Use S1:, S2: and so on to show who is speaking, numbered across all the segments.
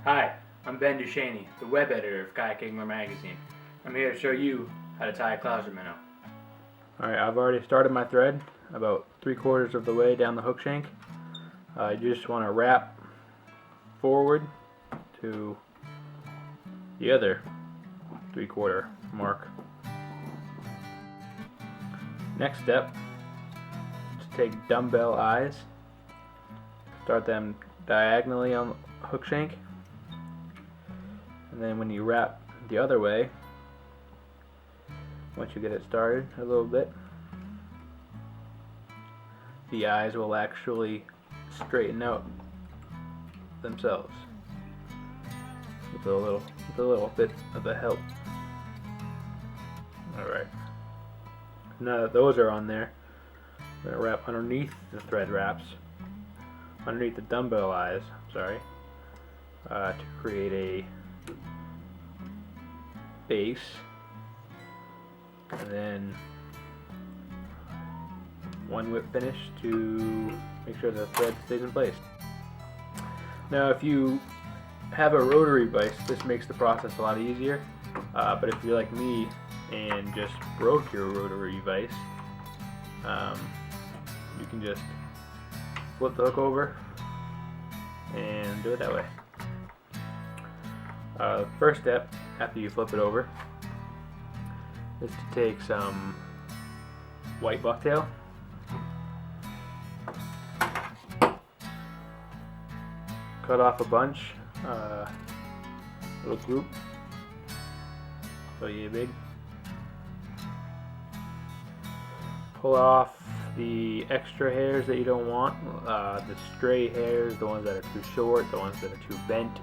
S1: Hi, I'm Ben Duchesney, the web editor of Kayak Angler magazine. I'm here to show you how to tie a Clouser minnow. Alright, I've already started my thread about 3/4 of the way down the hook shank. You just want to wrap forward to the other 3/4 mark. Next step is to take dumbbell eyes, start them diagonally on the hook shank, and then when you wrap the other way, once you get it started a little bit, the eyes will actually straighten out themselves with a little bit of a help. Alright, now that those are on there, I'm going to wrap underneath the thread wraps, underneath the dumbbell eyes, to create a base, and then one whip finish to make sure the thread stays in place. Now if you have a rotary vise, this makes the process a lot easier, but if you're like me and just broke your rotary vise, you can just flip the hook over and do it that way. First step after you flip it over is to take some white bucktail, cut off a bunch, little group, so you big. Pull off the extra hairs that you don't want, the stray hairs, the ones that are too short, the ones that are too bent.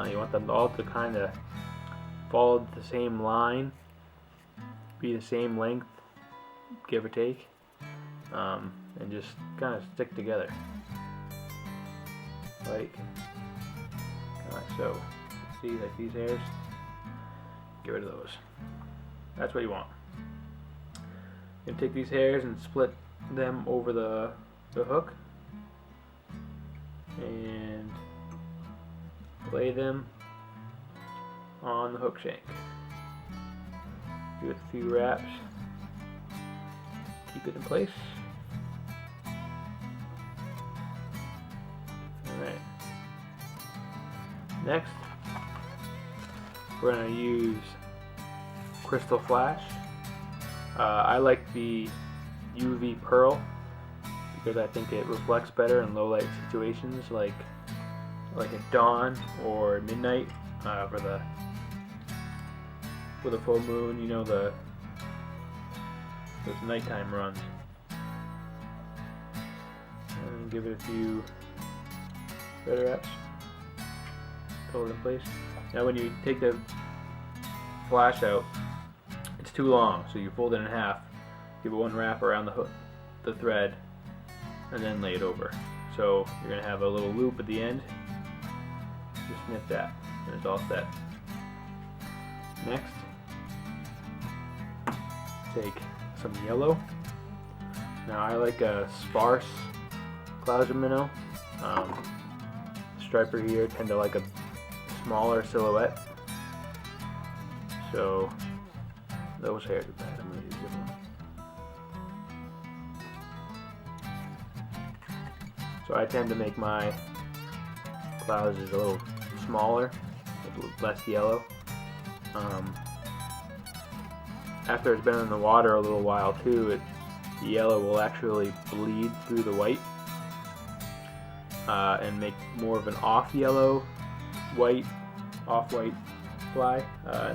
S1: You want them all to kind of follow the same line, be the same length, give or take, and just kind of stick together, like so. See, like these hairs, get rid of those. That's what you want. You take these hairs and split them over the hook and lay them on the hook shank. Give it a few wraps, keep it in place. Alright. Next, we're going to use crystal flash. I like the UV pearl because I think it reflects better in low light situations like at dawn or midnight, for the full moon, you know, those nighttime runs. And give it a few thread wraps, pull it in place. Now when you take the flash out, it's too long, so you fold it in half, give it one wrap around the thread, and then lay it over. So you're going to have a little loop at the end. Just snip that, and it's all set. Next, take some yellow. Now I like a sparse Clouser minnow. Striper here tend to like a smaller silhouette, so those hairs are bad. I'm going to use this one. So I tend to make my Clousers a little smaller, with less yellow. After it's been in the water a little while too, the yellow will actually bleed through the white and make more of an off-white fly,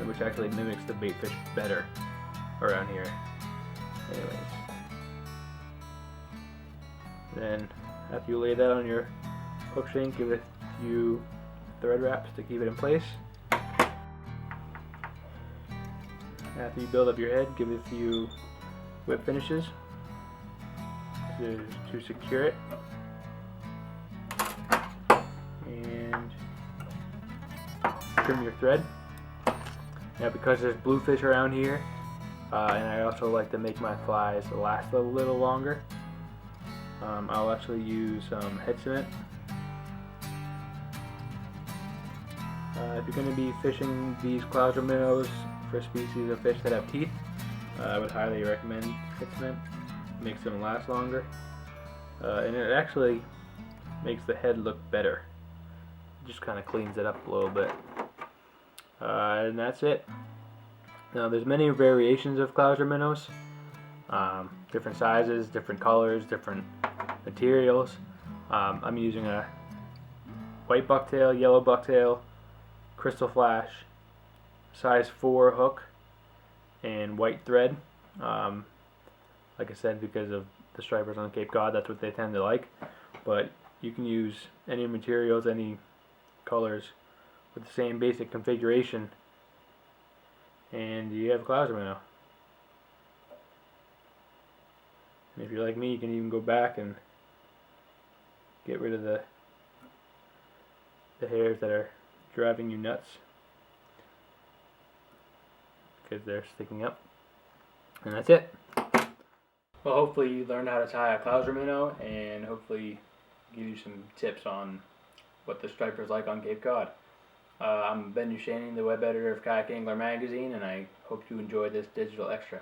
S1: which actually mimics the bait fish better around here. Anyways, then after you lay that on your hook shank, give it a few thread wraps to keep it in place. After you build up your head, give it a few whip finishes to secure it. And trim your thread. Now because there's bluefish around here, and I also like to make my flies last a little longer, I'll actually use some head cement If you're going to be fishing these Clouser minnows for species of fish that have teeth, I would highly recommend Duchesney. Makes them last longer, and it actually makes the head look better. Just kind of cleans it up a little bit, and that's it. Now there's many variations of Clouser minnows, different sizes, different colors, different materials. I'm using a white bucktail, yellow bucktail, crystal flash, size 4 hook, and white thread. Like I said, because of the stripers on Cape Cod, that's what they tend to like. But you can use any materials, any colors with the same basic configuration, and you have a Clouser minnow. And if you're like me, you can even go back and get rid of the hairs that are driving you nuts because they're sticking up. And that's it. Well, hopefully you learned how to tie a Clouser minnow, and hopefully give you some tips on what the striper's like on Cape Cod. I'm Ben Duchesney, the web editor of Kayak Angler magazine, and I hope you enjoyed this digital extra.